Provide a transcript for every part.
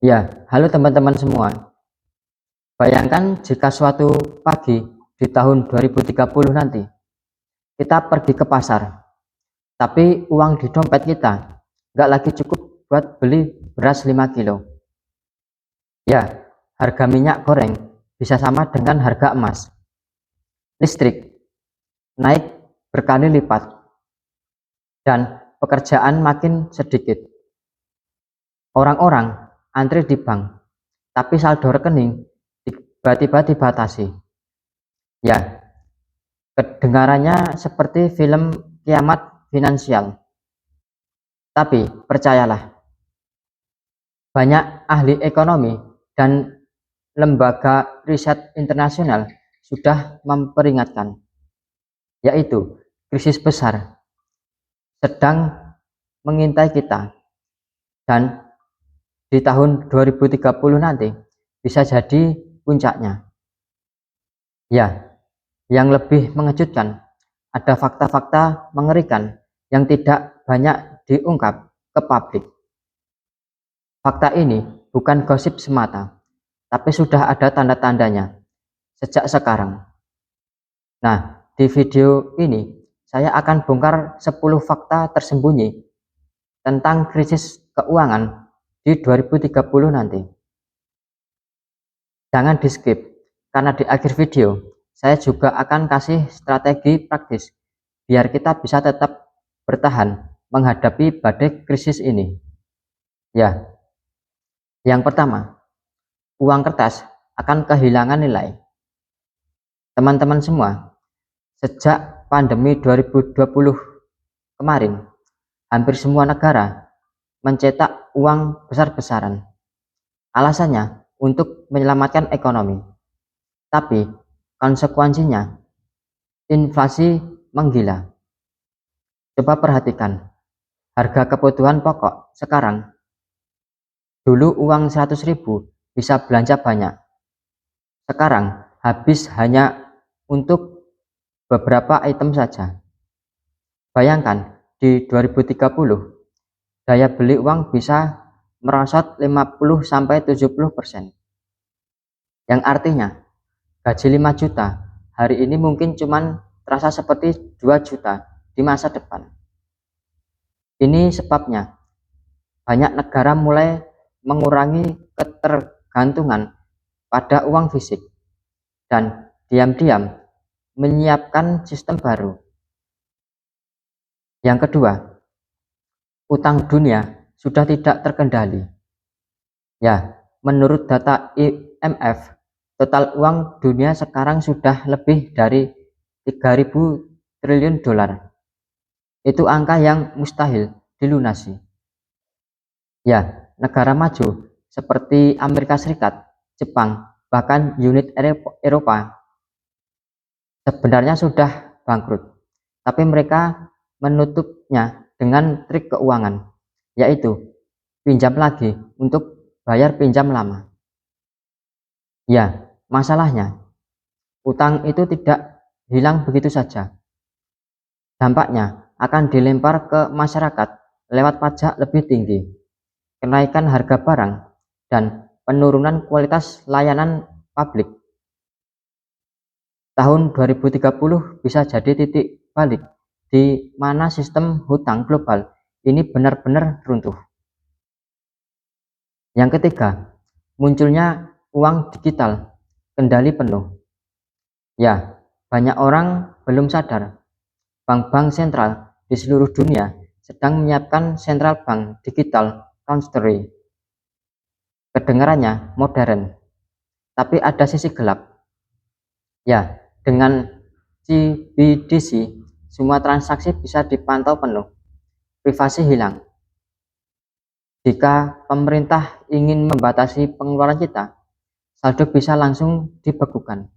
Ya, halo teman-teman semua. Bayangkan jika suatu pagi di tahun 2030 nanti, kita pergi ke pasar, tapi uang di dompet kita nggak lagi cukup buat beli beras 5 kilo. Ya, harga minyak goreng bisa sama dengan harga emas. Listrik naik berkali lipat, dan pekerjaan makin sedikit. Orang-orang antri di bank, tapi saldo rekening tiba-tiba dibatasi. Ya, kedengarannya seperti film kiamat finansial, tapi percayalah, banyak ahli ekonomi dan lembaga riset internasional sudah memperingatkan, yaitu krisis besar sedang mengintai kita, dan di tahun 2030 nanti bisa jadi puncaknya. Ya, yang lebih mengejutkan, ada fakta-fakta mengerikan yang tidak banyak diungkap ke publik. Fakta ini bukan gosip semata, tapi sudah ada tanda-tandanya sejak sekarang. Nah, di video ini saya akan bongkar 10 fakta tersembunyi tentang krisis keuangan di 2030 nanti. Jangan di skip, karena di akhir video saya juga akan kasih strategi praktis biar kita bisa tetap bertahan menghadapi badai krisis ini. Ya, yang pertama, uang kertas akan kehilangan nilai. Teman-teman semua, sejak pandemi 2020 kemarin, hampir semua negara mencetak uang besar-besaran. Alasannya untuk menyelamatkan ekonomi. Tapi konsekuensinya inflasi menggila. Coba perhatikan harga kebutuhan pokok sekarang. Dulu uang 100.000 bisa belanja banyak. Sekarang habis hanya untuk beberapa item saja. Bayangkan di 2030 daya beli uang bisa merosot 50-70%. Yang artinya gaji 5 juta hari ini mungkin cuman terasa seperti 2 juta di masa depan. Ini sebabnya banyak negara mulai mengurangi ketergantungan pada uang fisik dan diam-diam menyiapkan sistem baru. Yang kedua, utang dunia sudah tidak terkendali. Ya, menurut data IMF, total uang dunia sekarang sudah lebih dari 3.000 triliun dolar. Itu angka yang mustahil dilunasi. Ya, negara maju seperti Amerika Serikat, Jepang, bahkan unit Eropa sebenarnya sudah bangkrut, tapi mereka menutupnya dengan trik keuangan, yaitu pinjam lagi untuk bayar pinjam lama. Ya, masalahnya utang itu tidak hilang begitu saja. Dampaknya akan dilempar ke masyarakat lewat pajak lebih tinggi, kenaikan harga barang, dan penurunan kualitas layanan publik. Tahun 2030 bisa jadi titik balik di mana sistem hutang global ini benar-benar runtuh. Yang ketiga, munculnya uang digital kendali penuh. Ya, banyak orang belum sadar, bank-bank sentral di seluruh dunia sedang menyiapkan central bank digital country. Kedengarannya modern, tapi ada sisi gelap. Ya, dengan CBDC, semua transaksi bisa dipantau penuh, privasi hilang. Jika pemerintah ingin membatasi pengeluaran kita, saldo bisa langsung dibekukan.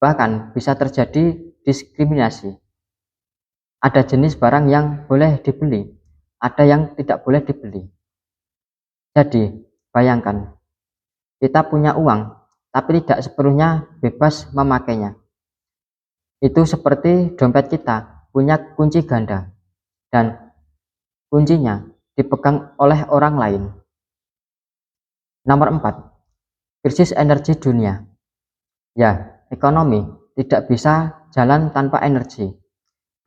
Bahkan bisa terjadi diskriminasi. Ada jenis barang yang boleh dibeli, ada yang tidak boleh dibeli. Jadi, bayangkan, kita punya uang, tapi tidak sepenuhnya bebas memakainya. Itu seperti dompet kita punya kunci ganda, dan kuncinya dipegang oleh orang lain. Nomor 4, krisis energi dunia. Ya, ekonomi tidak bisa jalan tanpa energi,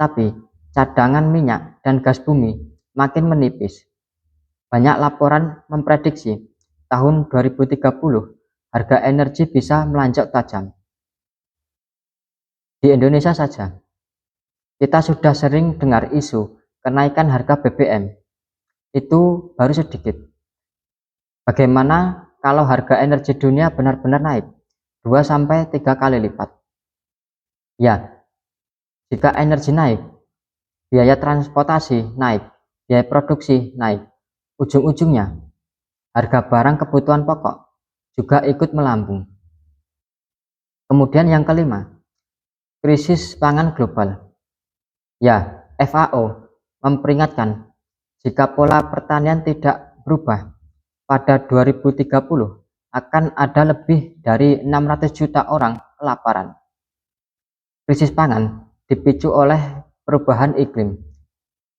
tapi cadangan minyak dan gas bumi makin menipis. Banyak laporan memprediksi tahun 2030 harga energi bisa melonjak tajam. Di Indonesia saja, kita sudah sering dengar isu kenaikan harga BBM. Itu baru sedikit. Bagaimana kalau harga energi dunia benar-benar naik 2-3 kali lipat? Ya, jika energi naik, biaya transportasi naik, biaya produksi naik. Ujung-ujungnya, harga barang kebutuhan pokok juga ikut melambung. Kemudian yang kelima, krisis pangan global. Ya, FAO memperingatkan jika pola pertanian tidak berubah, pada 2030 akan ada lebih dari 600 juta orang kelaparan. Krisis pangan dipicu oleh perubahan iklim,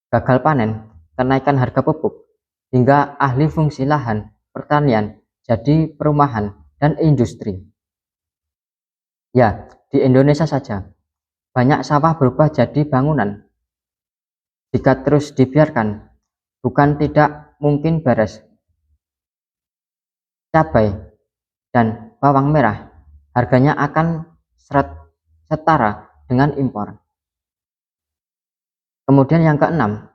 gagal panen, kenaikan harga pupuk, hingga ahli fungsi lahan pertanian jadi perumahan dan industri. Ya, di Indonesia saja, banyak sawah berubah jadi bangunan. Jika terus dibiarkan, bukan tidak mungkin beres. Cabai dan bawang merah harganya akan setara dengan impor. Kemudian yang keenam,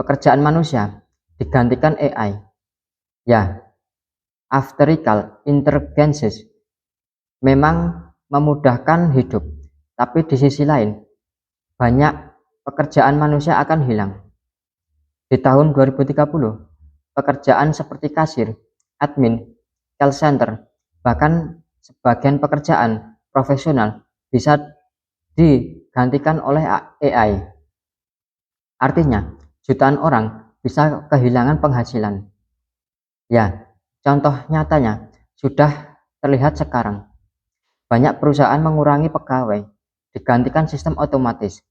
pekerjaan manusia digantikan AI. Ya, artificial intelligence memang memudahkan hidup, tapi di sisi lain banyak pekerjaan manusia akan hilang. Di tahun 2030, pekerjaan seperti kasir, admin, call center, bahkan sebagian pekerjaan profesional bisa digantikan oleh AI. Artinya, jutaan orang bisa kehilangan penghasilan. Ya, contoh nyatanya sudah terlihat sekarang. Banyak perusahaan mengurangi pegawai, digantikan sistem otomatis.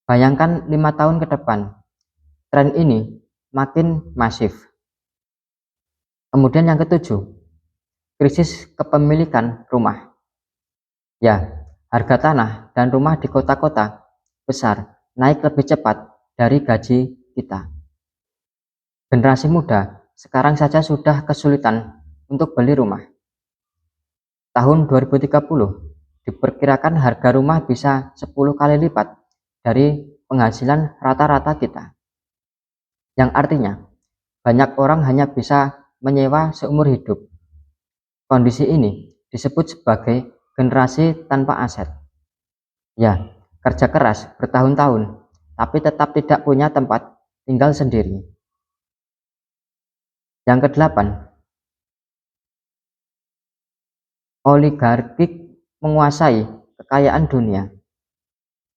Bayangkan 5 tahun ke depan, tren ini makin masif. Kemudian yang ketujuh, krisis kepemilikan rumah. Ya, harga tanah dan rumah di kota-kota besar naik lebih cepat dari gaji kita. Generasi muda sekarang saja sudah kesulitan untuk beli rumah. Tahun 2030 diperkirakan harga rumah bisa 10 kali lipat dari penghasilan rata-rata kita. Yang artinya, banyak orang hanya bisa menyewa seumur hidup. Kondisi ini disebut sebagai generasi tanpa aset. Ya, kerja keras bertahun-tahun, tapi tetap tidak punya tempat tinggal sendiri. Yang kedelapan, oligarki menguasai kekayaan dunia.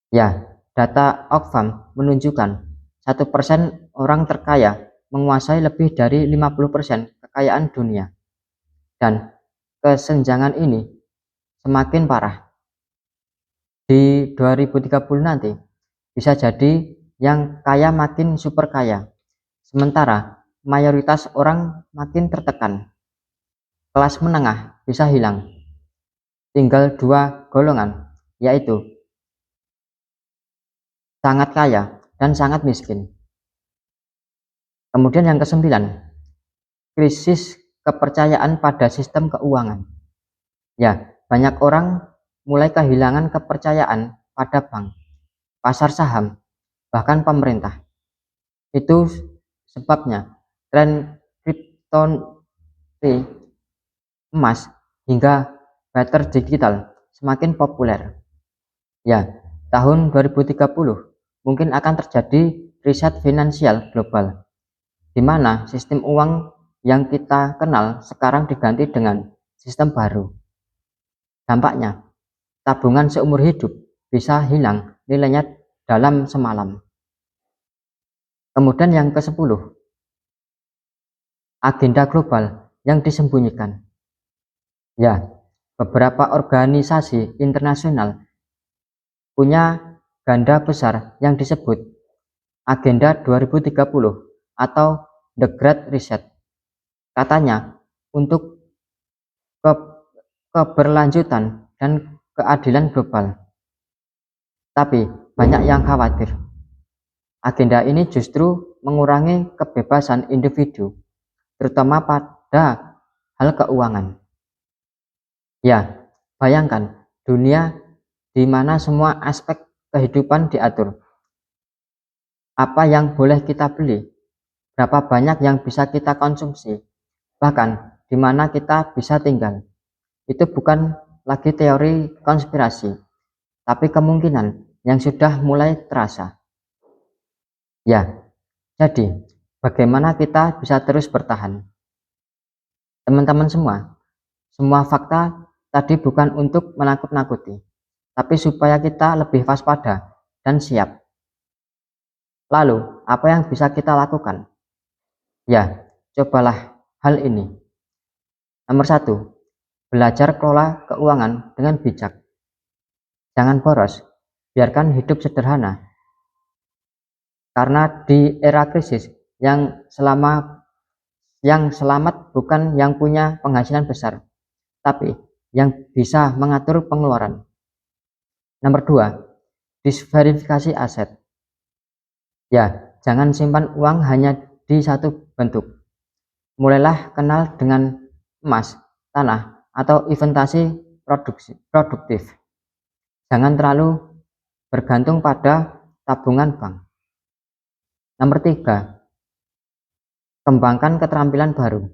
Ya, data Oxfam menunjukkan 1% orang terkaya menguasai lebih dari 50% kekayaan dunia. Dan kesenjangan ini semakin parah. Di 2030 nanti bisa jadi yang kaya makin super kaya, sementara mayoritas orang makin tertekan. Kelas menengah bisa hilang. Tinggal dua golongan, yaitu sangat kaya dan sangat miskin. Kemudian yang kesembilan, krisis kepercayaan pada sistem keuangan. Ya, banyak orang mulai kehilangan kepercayaan pada bank, pasar saham, bahkan pemerintah. Itu sebabnya tren kripto, emas, hingga baterai digital semakin populer. Ya, tahun 2030 mungkin akan terjadi riset finansial global, di mana sistem uang yang kita kenal sekarang diganti dengan sistem baru. Dampaknya, tabungan seumur hidup bisa hilang nilainya dalam semalam. Kemudian yang ke-10, agenda global yang disembunyikan. Ya, beberapa organisasi internasional punya ganda besar yang disebut Agenda 2030 atau The Great Reset. Katanya untuk keberlanjutan dan keadilan global. Tapi banyak yang khawatir. Agenda ini justru mengurangi kebebasan individu, terutama pada hal keuangan. Ya, bayangkan dunia di mana semua aspek kehidupan diatur. Apa yang boleh kita beli, berapa banyak yang bisa kita konsumsi, bahkan di mana kita bisa tinggal. Itu bukan lagi teori konspirasi, tapi kemungkinan yang sudah mulai terasa. Ya, jadi bagaimana kita bisa terus bertahan? Teman-teman semua fakta tadi bukan untuk menakut-nakuti, tapi supaya kita lebih waspada dan siap. Lalu, apa yang bisa kita lakukan? Ya, cobalah hal ini. Nomor 1, belajar kelola keuangan dengan bijak. Jangan boros, biarkan hidup sederhana. Karena di era krisis yang selamat bukan yang punya penghasilan besar, tapi yang bisa mengatur pengeluaran. Nomor 2, diversifikasi aset. Ya, jangan simpan uang hanya di satu bentuk. Mulailah kenal dengan emas, tanah, atau investasi produktif. Jangan terlalu bergantung pada tabungan bank. Nomor 3, kembangkan keterampilan baru.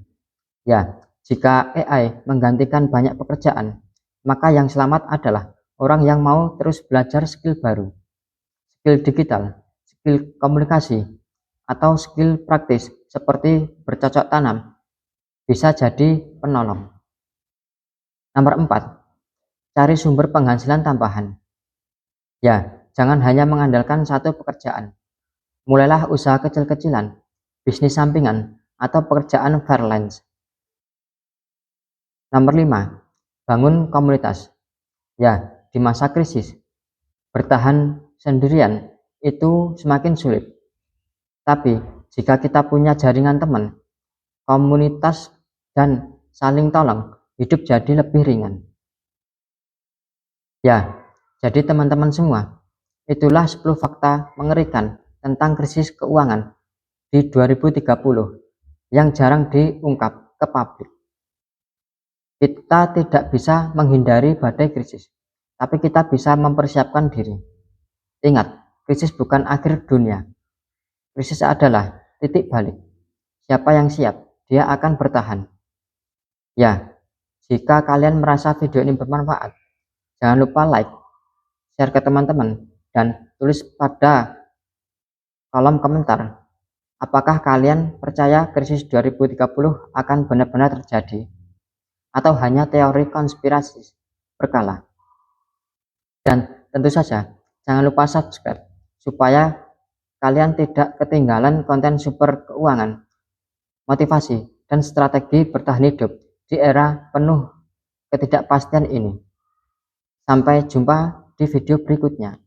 Ya, jika AI menggantikan banyak pekerjaan, maka yang selamat adalah orang yang mau terus belajar skill baru, skill digital, skill komunikasi, atau skill praktis seperti bercocok tanam bisa jadi penolong. Nomor 4, cari sumber penghasilan tambahan. Ya, jangan hanya mengandalkan satu pekerjaan. Mulailah usaha kecil-kecilan, bisnis sampingan, atau pekerjaan freelance. Nomor 5, bangun komunitas. Ya, di masa krisis, bertahan sendirian itu semakin sulit. Tapi, jika kita punya jaringan teman, komunitas, dan saling tolong, hidup jadi lebih ringan. Ya, jadi teman-teman semua, itulah 10 fakta mengerikan tentang krisis keuangan di 2030 yang jarang diungkap ke publik. Kita tidak bisa menghindari badai krisis, tapi kita bisa mempersiapkan diri. Ingat, krisis bukan akhir dunia. Krisis adalah titik balik. Siapa yang siap, dia akan bertahan. Ya, jika kalian merasa video ini bermanfaat, jangan lupa like, share ke teman-teman, dan tulis pada kolom komentar apakah kalian percaya krisis 2030 akan benar-benar terjadi atau hanya teori konspirasi berkala. Dan tentu saja jangan lupa subscribe supaya kalian tidak ketinggalan konten super keuangan, motivasi, dan strategi bertahan hidup di era penuh ketidakpastian ini. Sampai jumpa di video berikutnya.